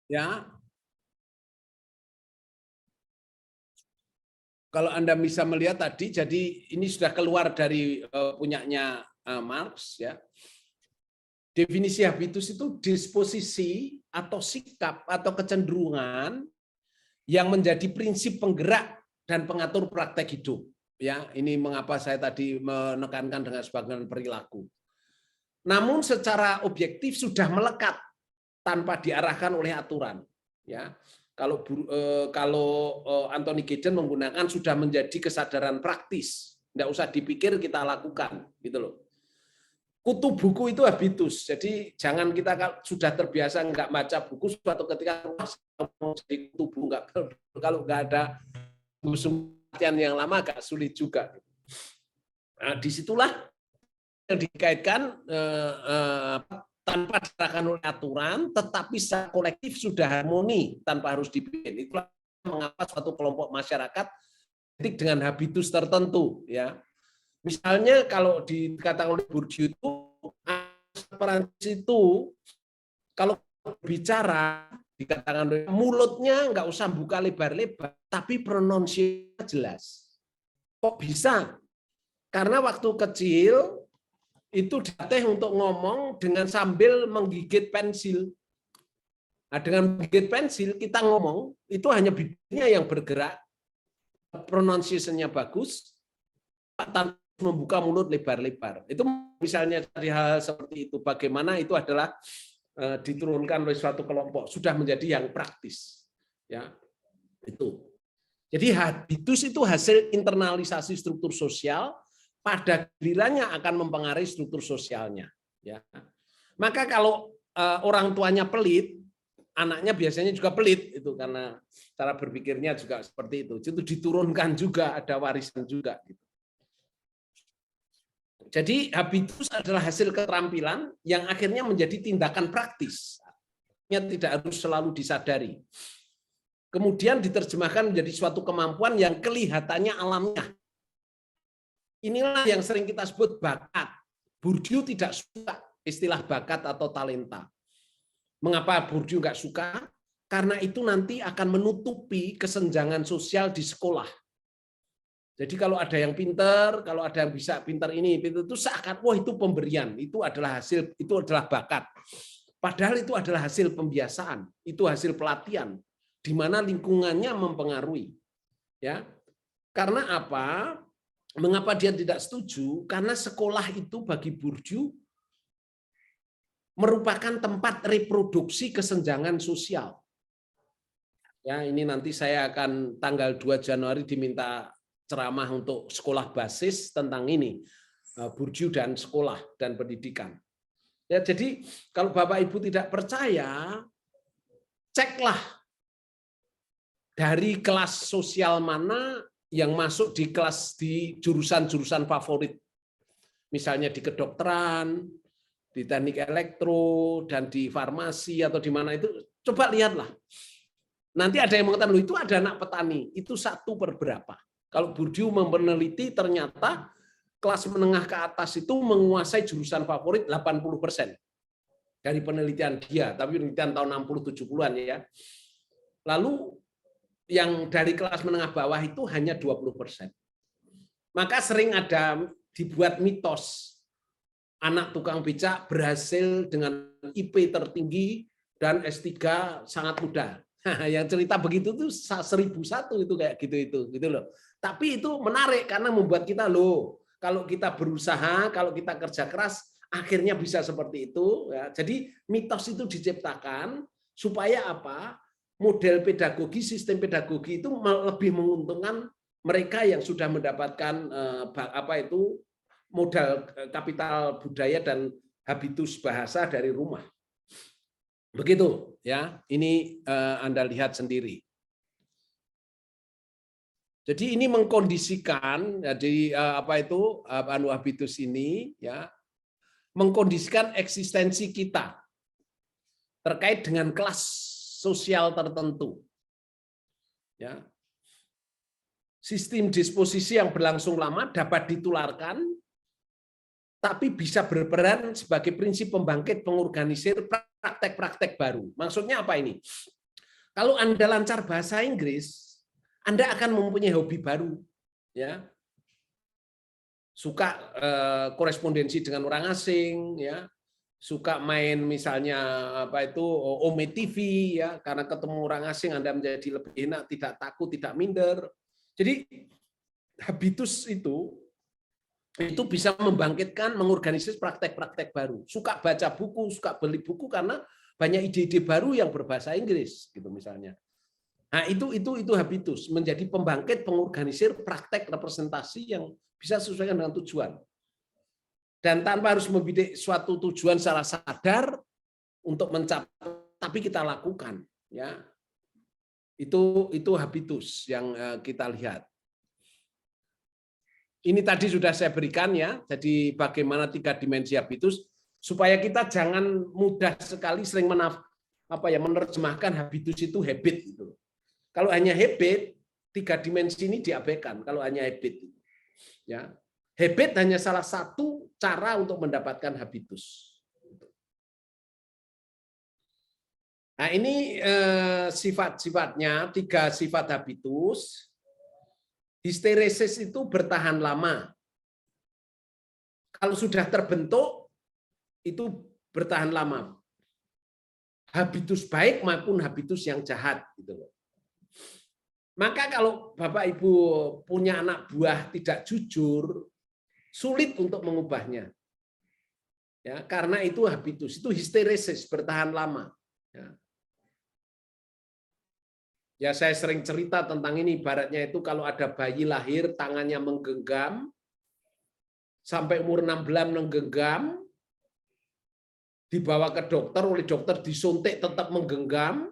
Ya, kalau Anda bisa melihat tadi, jadi ini sudah keluar dari punyanya Marx, ya. Definisi habitus itu disposisi atau sikap atau kecenderungan yang menjadi prinsip penggerak dan pengatur praktek hidup. Ya, ini mengapa saya tadi menekankan dengan sebagian perilaku. Namun secara objektif sudah melekat tanpa diarahkan oleh aturan. Ya, kalau Anthony Giddens menggunakan sudah menjadi kesadaran praktis, tidak usah dipikir kita lakukan, gitu loh. Kutu buku itu habitus, jadi jangan kita sudah terbiasa nggak baca buku, suatu ketika mau jadi kutu buku kalau nggak ada latihan yang lama agak sulit juga. Nah, disitulah yang dikaitkan tanpa diarahkan oleh aturan, tetapi secara kolektif sudah harmoni tanpa harus dibikin. Itulah mengapa suatu kelompok masyarakat dengan habitus tertentu, ya. Misalnya kalau dikatakan oleh Bourdieu itu Perancis itu kalau bicara dikatakan oleh mulutnya nggak usah buka lebar-lebar, tapi pronunciasinya jelas. Kok bisa? Karena waktu kecil itu dilatih untuk ngomong dengan sambil menggigit pensil. Nah, dengan menggigit pensil kita ngomong itu hanya bibirnya yang bergerak, pronunciation-nya bagus, tanpa membuka mulut lebar-lebar. Itu misalnya dari hal seperti itu, bagaimana itu adalah diturunkan oleh suatu kelompok, sudah menjadi yang praktis. Ya, itu. Jadi habitus itu hasil internalisasi struktur sosial, pada gilirannya akan mempengaruhi struktur sosialnya. Ya. Maka kalau orang tuanya pelit, anaknya biasanya juga pelit, itu karena cara berpikirnya juga seperti itu. Itu diturunkan juga, ada warisan juga. Gitu. Jadi habitus adalah hasil keterampilan yang akhirnya menjadi tindakan praktis. Tidak harus selalu disadari. Kemudian diterjemahkan menjadi suatu kemampuan yang kelihatannya alamiah. Inilah yang sering kita sebut bakat. Bourdieu tidak suka istilah bakat atau talenta. Mengapa Bourdieu nggak suka? Karena itu nanti akan menutupi kesenjangan sosial di sekolah. Jadi kalau ada yang pinter, kalau ada yang bisa pinter ini, pinter itu seakan, wah itu pemberian, itu adalah hasil, itu adalah bakat. Padahal itu adalah hasil pembiasaan, itu hasil pelatihan, di mana lingkungannya mempengaruhi. Ya, karena apa? Mengapa dia tidak setuju? Karena sekolah itu bagi Bourdieu merupakan tempat reproduksi kesenjangan sosial. Ya, ini nanti saya akan tanggal 2 Januari diminta ceramah untuk sekolah basis tentang ini, Bourdieu dan sekolah dan pendidikan. Ya, jadi kalau Bapak Ibu tidak percaya, ceklah dari kelas sosial mana yang masuk di kelas di jurusan-jurusan favorit. Misalnya di kedokteran, di teknik elektro, dan di farmasi atau di mana itu, coba lihatlah. Nanti ada yang mengatakan, loh itu ada anak petani, itu 1 per berapa. Kalau Bourdieu meneliti ternyata kelas menengah ke atas itu menguasai jurusan favorit 80% dari penelitian dia, tapi penelitian tahun 60-70-an ya. Lalu yang dari kelas menengah bawah itu hanya 20%. Maka sering ada dibuat mitos anak tukang becak berhasil dengan IP tertinggi dan S3 sangat mudah. Yang cerita begitu tuh 1001 itu kayak gitu loh. Tapi itu menarik karena membuat kita loh, kalau kita berusaha, kalau kita kerja keras, akhirnya bisa seperti itu. Ya. Jadi mitos itu diciptakan supaya apa? Model pedagogi, sistem pedagogi itu lebih menguntungkan mereka yang sudah mendapatkan modal kapital budaya dan habitus bahasa dari rumah. Begitu ya, ini Anda lihat sendiri. Jadi ini mengkondisikan, jadi habitus ini ya mengkondisikan eksistensi kita terkait dengan kelas sosial tertentu. Ya. Sistem disposisi yang berlangsung lama dapat ditularkan, tapi bisa berperan sebagai prinsip pembangkit pengorganisir praktek-praktek baru. Maksudnya apa ini? Kalau Anda lancar bahasa Inggris, Anda akan mempunyai hobi baru, ya. Suka korespondensi dengan orang asing, ya. Suka main misalnya apa itu Ome TV, ya, karena ketemu orang asing Anda menjadi lebih enak, tidak takut, tidak minder. Jadi habitus itu bisa membangkitkan, mengorganisir praktek-praktek baru. Suka baca buku, suka beli buku karena banyak ide-ide baru yang berbahasa Inggris, gitu misalnya. Nah, itu habitus, menjadi pembangkit, pengorganisir praktek representasi yang bisa sesuai dengan tujuan. Dan tanpa harus membidik suatu tujuan secara sadar untuk mencapai, tapi kita lakukan, ya. Itu habitus yang kita lihat. Ini tadi sudah saya berikan, ya. Jadi bagaimana 3 dimensi habitus supaya kita jangan mudah sekali sering menerjemahkan habitus itu habit gitu. Kalau hanya habit, 3 dimensi ini diabaikan kalau hanya habit. Ya. Habit hanya salah satu cara untuk mendapatkan habitus. Nah, ini sifat-sifatnya, 3 sifat habitus. Histeresis itu bertahan lama. Kalau sudah terbentuk, itu bertahan lama. Habitus baik maupun habitus yang jahat. Gitu loh. Maka kalau Bapak Ibu punya anak buah tidak jujur, sulit untuk mengubahnya. Ya, karena itu habitus, itu histeresis, bertahan lama. Ya, saya sering cerita tentang ini, ibaratnya itu kalau ada bayi lahir, tangannya menggenggam, sampai umur 6 bulan menggenggam, dibawa ke dokter, oleh dokter disuntik tetap menggenggam,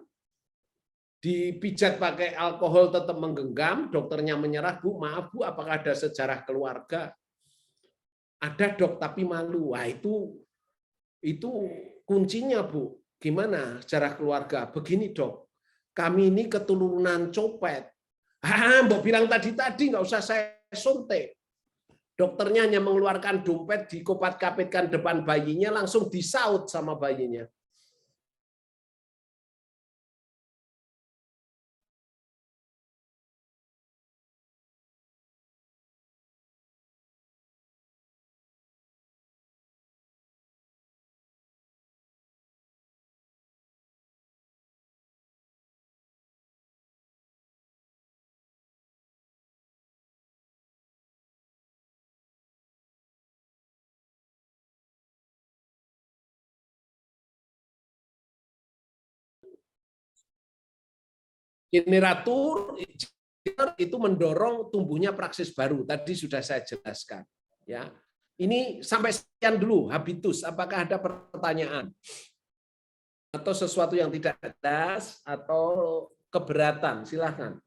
dipijat pakai alkohol tetap menggenggam, dokternya menyerah, Bu, maaf Bu, apakah ada sejarah keluarga? Ada Dok, tapi malu. Wah, itu kuncinya Bu. Gimana sejarah keluarga? Begini Dok, kami ini keturunan copet. Mbok bilang tadi nggak usah saya suntik. Dokternya hanya mengeluarkan dompet, dikopat-kapitkan depan bayinya, langsung disaut sama bayinya. Generatur itu mendorong tumbuhnya praksis baru. Tadi sudah saya jelaskan. Ya, ini sampai sekian dulu habitus. Apakah ada pertanyaan atau sesuatu yang tidak jelas atau keberatan? Silahkan.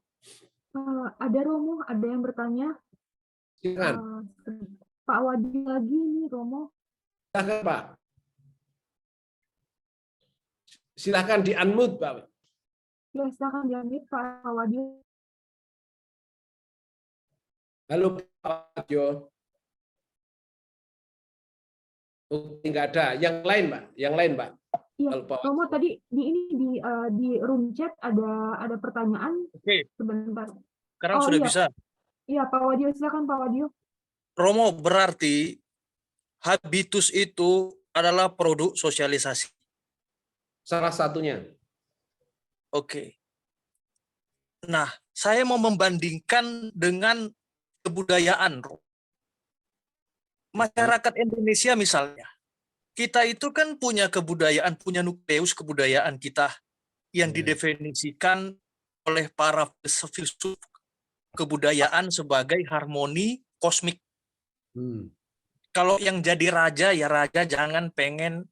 Ada Romo, ada yang bertanya. Silakan. Pak Wadi lagi nih Romo. Silakan Pak. Silakan di unmute Pak. Ya, silakan di unmute Pak Wadi. Halo Pak Wadyo. Oh, nggak ada. Yang lain Pak. Yang lain Pak. Iya, Romo tadi di room chat ada pertanyaan. Oke. Sebentar. Sekarang sudah iya. bisa. Iya, Pak Wadio, silakan Pak Wadio. Romo, berarti habitus itu adalah produk sosialisasi. Salah satunya. Oke. Nah, saya mau membandingkan dengan kebudayaan. Masyarakat Indonesia misalnya, kita itu kan punya kebudayaan, punya nukleus kebudayaan kita yang didefinisikan oleh para filsuf kebudayaan sebagai harmoni kosmik. Kalau yang jadi raja, ya raja jangan pengen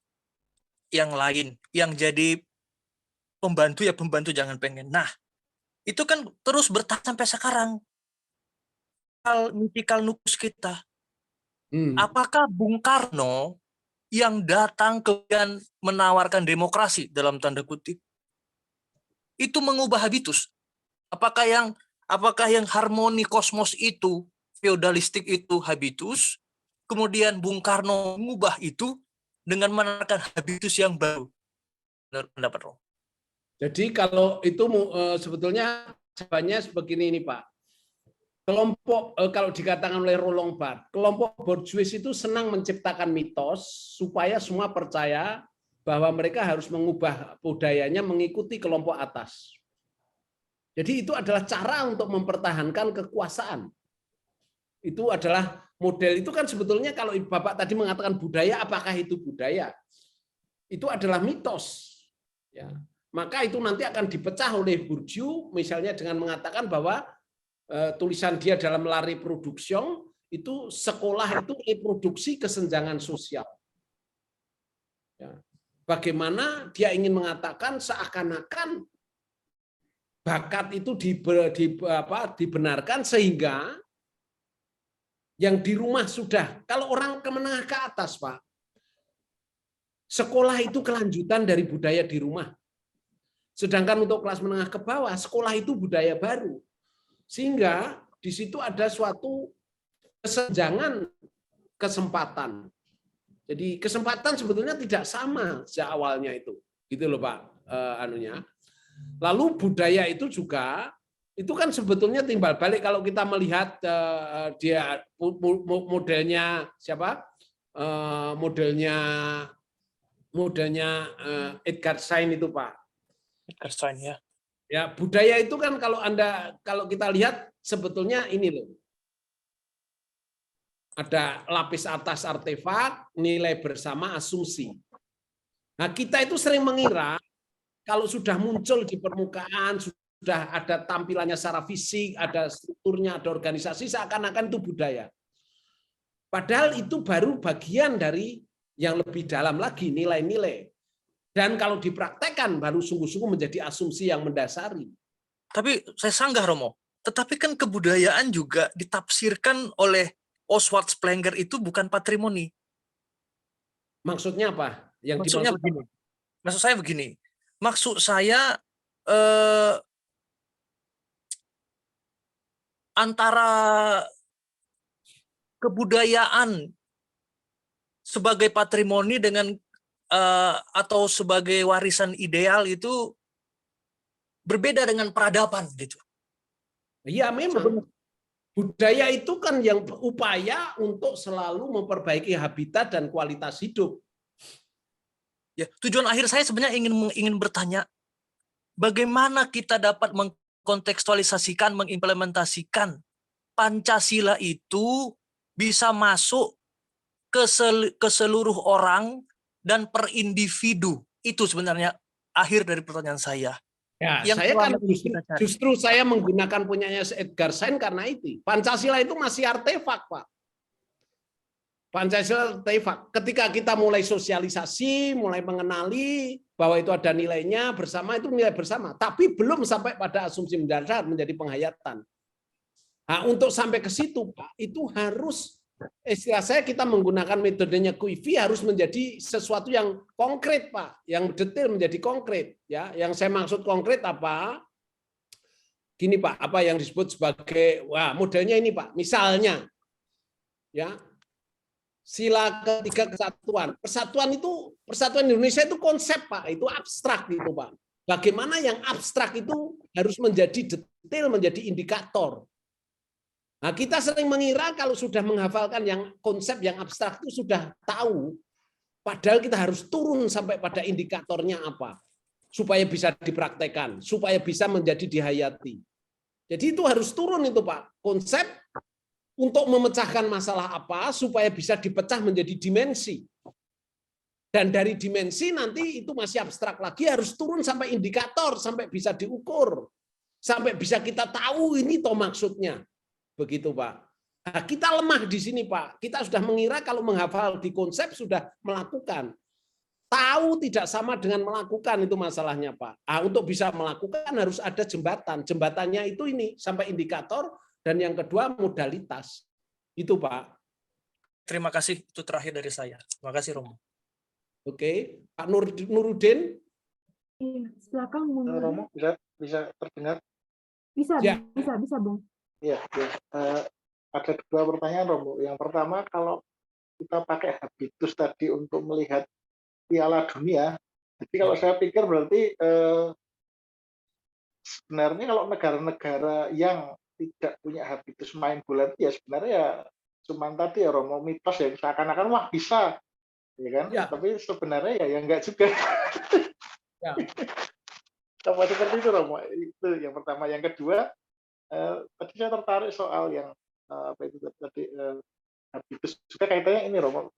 yang lain. Yang jadi pembantu, ya pembantu jangan pengen. Nah, itu kan terus bertahan sampai sekarang. Mythical nucleus kita. Apakah Bung Karno yang datang kemudian menawarkan demokrasi dalam tanda kutip itu mengubah habitus? Apakah yang harmoni kosmos itu, feodalistik itu habitus, kemudian Bung Karno mengubah itu dengan menawarkan habitus yang baru? Menurut pendapat Romo? Jadi kalau itu sebetulnya jawabannya begini ini Pak. Kelompok kalau dikatakan oleh Roland Barthes, kelompok borjuis itu senang menciptakan mitos supaya semua percaya bahwa mereka harus mengubah budayanya mengikuti kelompok atas. Jadi itu adalah cara untuk mempertahankan kekuasaan. Itu adalah model itu kan sebetulnya kalau Bapak tadi mengatakan budaya, apakah itu budaya? Itu adalah mitos. Ya. Maka itu nanti akan dipecah oleh Bourdieu misalnya dengan mengatakan bahwa tulisan dia dalam La Reproduction itu sekolah itu reproduksi kesenjangan sosial. Ya. Bagaimana dia ingin mengatakan seakan-akan bakat itu dibenarkan sehingga yang di rumah sudah, kalau orang ke menengah ke atas Pak, sekolah itu kelanjutan dari budaya di rumah. Sedangkan untuk kelas menengah ke bawah, sekolah itu budaya baru. Sehingga di situ ada suatu kesenjangan kesempatan. Jadi kesempatan sebetulnya tidak sama sejak awalnya itu. Gitu loh Pak anunya. Lalu budaya itu juga itu kan sebetulnya timbal balik kalau kita melihat dia modelnya siapa? Modelnya Edgar Schein itu Pak. Edgar Schein ya. Ya, budaya itu kan kalau kita lihat sebetulnya ini loh. Ada lapis atas artefak, nilai bersama asumsi. Nah, kita itu sering mengira kalau sudah muncul di permukaan, sudah ada tampilannya secara fisik, ada strukturnya, ada organisasi, seakan-akan itu budaya. Padahal itu baru bagian dari yang lebih dalam lagi, nilai-nilai. Dan kalau dipraktekkan baru sungguh-sungguh menjadi asumsi yang mendasari. Tapi saya sanggah Romo, tetapi kan kebudayaan juga ditafsirkan oleh Oswald Spengler itu bukan patrimoni. Maksudnya apa? Maksudnya begini. Maksud saya begini. Maksud saya antara kebudayaan sebagai patrimoni dengan atau sebagai warisan ideal itu berbeda dengan peradaban gitu. Iya memang. Budaya itu kan yang upaya untuk selalu memperbaiki habitat dan kualitas hidup. Ya, tujuan akhir saya sebenarnya ingin bertanya, bagaimana kita dapat mengkontekstualisasikan, mengimplementasikan Pancasila itu bisa masuk ke seluruh orang dan per individu. Itu sebenarnya akhir dari pertanyaan saya. Ya, saya kan justru saya menggunakan punyanya Edgar Schein karena itu. Pancasila itu masih artefak, Pak. Pancasila artefak. Ketika kita mulai sosialisasi, mulai mengenali bahwa itu ada nilainya bersama, itu nilai bersama. Tapi belum sampai pada asumsi mendasar menjadi penghayatan. Nah, untuk sampai ke situ, Pak, itu harus istilah saya kita menggunakan metodenya Kuifi harus menjadi sesuatu yang konkret Pak, yang detail menjadi konkret ya. Yang saya maksud konkret apa? Gini Pak, apa yang disebut sebagai modelnya ini Pak. Misalnya ya. Sila ketiga kesatuan. Persatuan Indonesia itu konsep Pak, itu abstrak gitu Pak. Bagaimana yang abstrak itu harus menjadi detail, menjadi indikator. Nah, kita sering mengira kalau sudah menghafalkan yang konsep yang abstrak itu sudah tahu, padahal kita harus turun sampai pada indikatornya apa, supaya bisa dipraktekkan, supaya bisa menjadi dihayati. Jadi itu harus turun itu Pak, konsep untuk memecahkan masalah apa, supaya bisa dipecah menjadi dimensi. Dan dari dimensi nanti itu masih abstrak lagi, harus turun sampai indikator, sampai bisa diukur, sampai bisa kita tahu ini toh maksudnya. Begitu Pak. Nah, kita lemah di sini Pak. Kita sudah mengira kalau menghafal di konsep sudah melakukan. Tahu tidak sama dengan melakukan, itu masalahnya Pak. Nah, untuk bisa melakukan harus ada jembatan. Jembatannya itu ini sampai indikator dan yang kedua modalitas. Itu Pak. Terima kasih, itu terakhir dari saya. Terima kasih Romo. Oke, Pak Nurudin. Iya, silakan Romo bisa terdengar? Bisa, ya. bisa Bung. Ya. Ada dua pertanyaan Romo. Yang pertama, kalau kita pakai habitus tadi untuk melihat Piala Dunia, jadi kalau saya pikir berarti sebenarnya kalau negara-negara yang tidak punya habitus main bola itu ya sebenarnya ya cuman tadi ya Romo, mitos ya seakan-akan wah bisa, ya kan? Ya, Tapi sebenarnya ya enggak juga. ya. Sama seperti itu Romo. Itu yang pertama. Yang kedua, tadi saya tertarik soal yang apa itu tadi habitus juga kaitannya ini Romo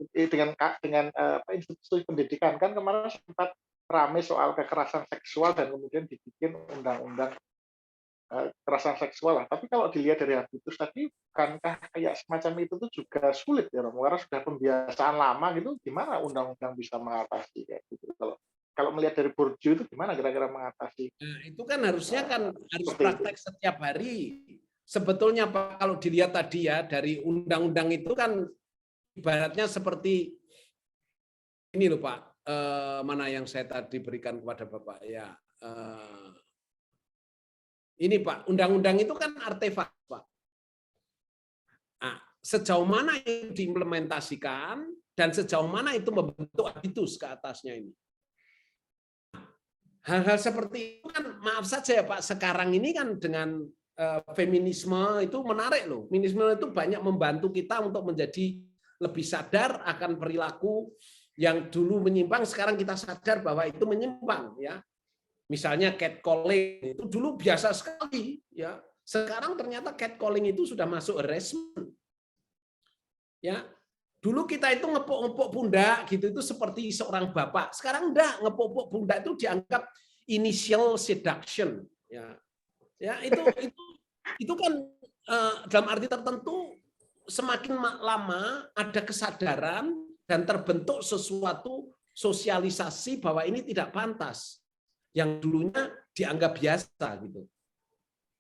dengan institusi pendidikan kan kemarin sempat ramai soal kekerasan seksual dan kemudian dibikin undang-undang kekerasan seksual lah. Tapi kalau dilihat dari habitus tadi, bukankah kayak semacam itu tuh juga sulit ya Romo? Karena sudah pembiasaan lama gitu, gimana undang-undang bisa mengatasi kayak gitu? Kalau melihat dari Bourdieu itu gimana kira-kira mengatasi? Nah, itu kan harusnya kan harus Seperti praktek setiap hari. Sebetulnya Pak, kalau dilihat tadi ya dari undang-undang itu kan ibaratnya seperti ini loh Pak, mana yang saya tadi berikan kepada Bapak ya. Ini Pak, undang-undang itu kan artefak Pak. Nah, sejauh mana itu diimplementasikan dan sejauh mana itu membentuk habitus ke atasnya ini. Hal-hal seperti itu kan maaf saja ya Pak, sekarang ini kan dengan feminisme itu menarik loh. Feminisme itu banyak membantu kita untuk menjadi lebih sadar akan perilaku yang dulu menyimpang, sekarang kita sadar bahwa itu menyimpang ya. Misalnya catcalling itu dulu biasa sekali ya. Sekarang ternyata catcalling itu sudah masuk harassment. Ya. Dulu kita itu ngepuk-ngepuk pundak gitu itu seperti seorang bapak. Sekarang enggak, ngepuk-ngepuk pundak itu dianggap initial seduction ya. Ya, itu kan dalam arti tertentu semakin lama ada kesadaran dan terbentuk sesuatu sosialisasi bahwa ini tidak pantas. Yang dulunya dianggap biasa gitu.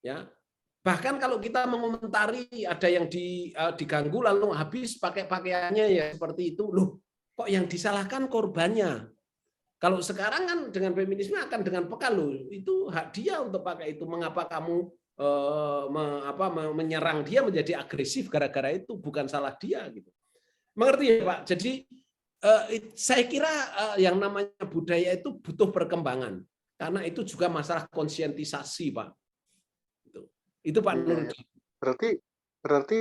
Ya. Bahkan kalau kita mengomentari ada yang diganggu lalu habis pakai pakaiannya ya seperti itu, loh kok yang disalahkan korbannya. Kalau sekarang kan dengan feminisme akan dengan peka loh, itu hak dia untuk pakai itu. Mengapa kamu menyerang dia menjadi agresif gara-gara itu, bukan salah dia gitu. Mengerti ya Pak? Jadi saya kira yang namanya budaya itu butuh perkembangan. Karena itu juga masalah konsientisasi, Pak. Itu Pak Nurdin. Berarti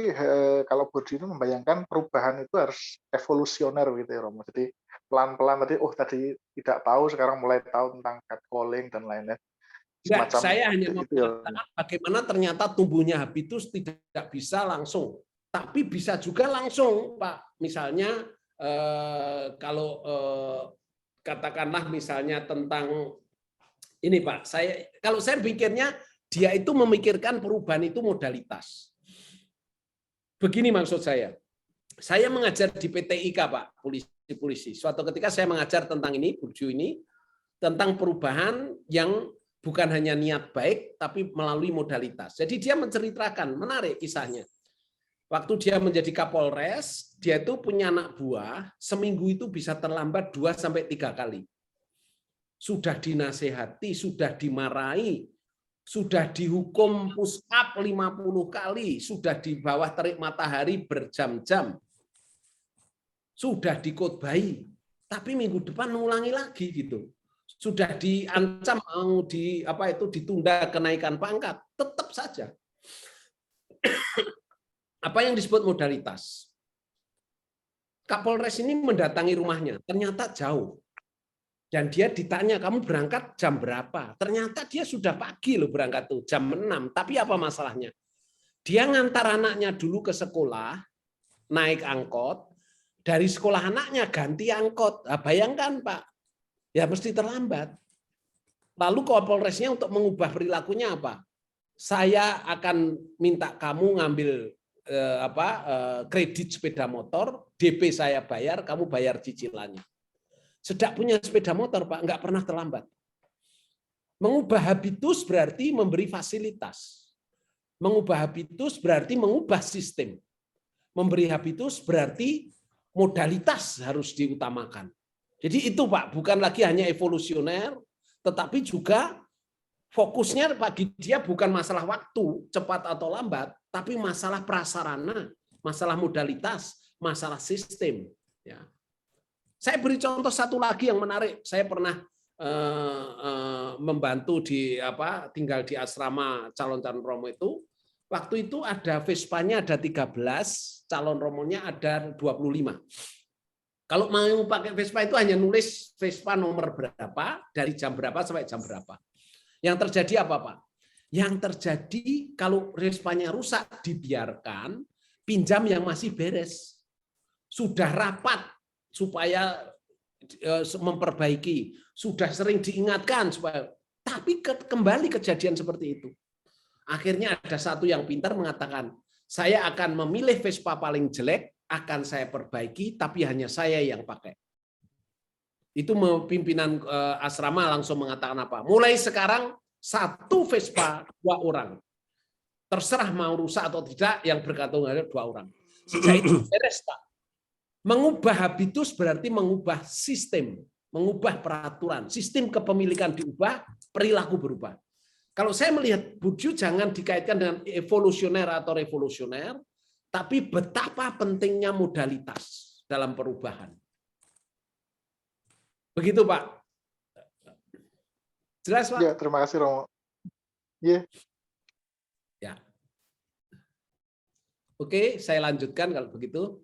kalau Bourdieu itu membayangkan perubahan itu harus evolusioner gitu ya Romo. Jadi pelan-pelan tadi tidak tahu sekarang mulai tahu tentang catcalling dan lain-lain. Enggak, saya hanya mengatakan bagaimana ternyata tumbuhnya habitus tidak bisa langsung, tapi bisa juga langsung, Pak. Misalnya kalau katakanlah misalnya tentang ini Pak, kalau saya pikirnya dia itu memikirkan perubahan itu modalitas. Begini maksud saya. Saya mengajar di PTIK Pak, polisi. Suatu ketika saya mengajar tentang ini, Bourdieu ini, tentang perubahan yang bukan hanya niat baik, tapi melalui modalitas. Jadi dia menceritakan, menarik kisahnya. Waktu dia menjadi Kapolres, dia itu punya anak buah, seminggu itu bisa terlambat 2-3 kali. Sudah dinasehati, sudah dimarahi, sudah dihukum push up 50 kali, sudah di bawah terik matahari berjam-jam, sudah dikhotbahi, tapi minggu depan mengulangi lagi gitu. Sudah diancam mau ditunda kenaikan pangkat, tetap saja. Apa yang disebut modalitas? Kapolres ini mendatangi rumahnya, ternyata jauh. Dan dia ditanya, kamu berangkat jam berapa? Ternyata dia sudah pagi loh berangkat tuh, jam 6. Tapi apa masalahnya? Dia ngantar anaknya dulu ke sekolah, naik angkot, dari sekolah anaknya ganti angkot. Nah, bayangkan Pak, ya mesti terlambat. Lalu Kapolresnya untuk mengubah perilakunya apa? Saya akan minta kamu ngambil kredit sepeda motor, DP saya bayar, kamu bayar cicilannya. Sejak punya sepeda motor, Pak, nggak pernah terlambat. Mengubah habitus berarti memberi fasilitas. Mengubah habitus berarti mengubah sistem. Memberi habitus berarti modalitas harus diutamakan. Jadi itu Pak, bukan lagi hanya evolusioner, tetapi juga fokusnya bagi dia bukan masalah waktu, cepat atau lambat, tapi masalah prasarana, masalah modalitas, masalah sistem. Ya. Saya beri contoh satu lagi yang menarik. Saya pernah membantu tinggal di asrama calon-calon Romo itu, waktu itu ada Vespanya ada 13, calon Romonya ada 25. Kalau mau pakai Vespa itu hanya nulis Vespa nomor berapa, dari jam berapa sampai jam berapa. Yang terjadi apa, Pak? Yang terjadi kalau Vespanya rusak, dibiarkan, pinjam yang masih beres. Sudah rapat supaya memperbaiki, sudah sering diingatkan supaya, tapi kembali kejadian seperti itu. Akhirnya ada satu yang pintar mengatakan, saya akan memilih Vespa paling jelek, akan saya perbaiki, tapi hanya saya yang pakai. Itu pimpinan asrama langsung mengatakan apa? Mulai sekarang satu Vespa 2 orang. Terserah mau rusak atau tidak, yang bergantung ada 2 orang. Sejak itu beres, Pak. Mengubah habitus berarti mengubah sistem, mengubah peraturan. Sistem kepemilikan diubah, perilaku berubah. Kalau saya melihat Budju jangan dikaitkan dengan evolusioner atau revolusioner, tapi betapa pentingnya modalitas dalam perubahan. Begitu, Pak. Jelas, Pak? Ya, terima kasih, Romo. Ya. Ya. Oke, saya lanjutkan kalau begitu.